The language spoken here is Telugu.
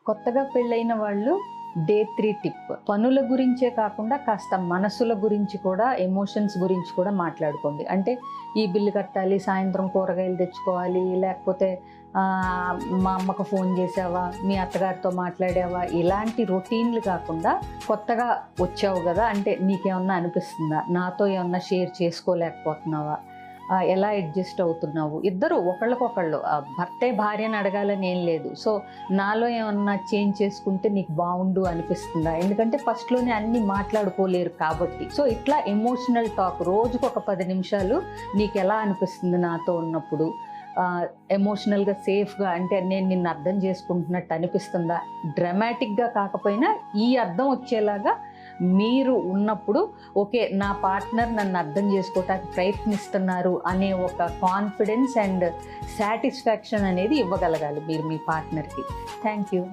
కొత్తగా పెళ్ళైన వాళ్ళు డే 3 టిప్. పనుల గురించే కాకుండా కాస్త మనసుల గురించి కూడా, ఎమోషన్స్ గురించి కూడా మాట్లాడుకోండి. అంటే ఈ బిల్లు కట్టాలి, సాయంత్రం కూరగాయలు తెచ్చుకోవాలి, లేకపోతే మా అమ్మకు ఫోన్ చేసావా, మీ అత్తగారితో మాట్లాడావా, ఇలాంటి రొటీన్లు కాకుండా కొత్తగా వచ్చావు కదా, అంటే నీకేమన్నా అనిపిస్తుందా, నాతో ఏమన్నా షేర్ చేసుకోలేకపోతున్నావా, ఎలా అడ్జస్ట్ అవుతున్నావు, ఇద్దరు ఒకళ్ళకొకళ్ళు భర్తే భార్యను అడగాలని ఏం లేదు. సో నాలో ఏమన్నా చేంజ్ చేసుకుంటే నీకు బాగుండు అనిపిస్తుందా, ఎందుకంటే ఫస్ట్లోనే అన్నీ మాట్లాడుకోలేరు కాబట్టి. సో ఇట్లా ఎమోషనల్ టాక్ రోజుకు ఒక 10 నిమిషాలు నీకు ఎలా అనిపిస్తుంది నాతో ఉన్నప్పుడు, ఎమోషనల్గా సేఫ్గా, అంటే నేను నిన్ను అర్థం చేసుకుంటున్నట్టు అనిపిస్తుందా, డ్రామాటిక్గా కాకపోయినా ఈ అర్థం వచ్చేలాగా మీరు ఉన్నప్పుడు ఓకే నా పార్ట్నర్ నన్ను అర్థం చేసుకోవటానికి ప్రయత్నిస్తున్నారు అనే ఒక కాన్ఫిడెన్స్ అండ్ సాటిస్ఫాక్షన్ అనేది ఇవ్వగలగాలి మీరు మీ పార్ట్నర్కి. Thank you.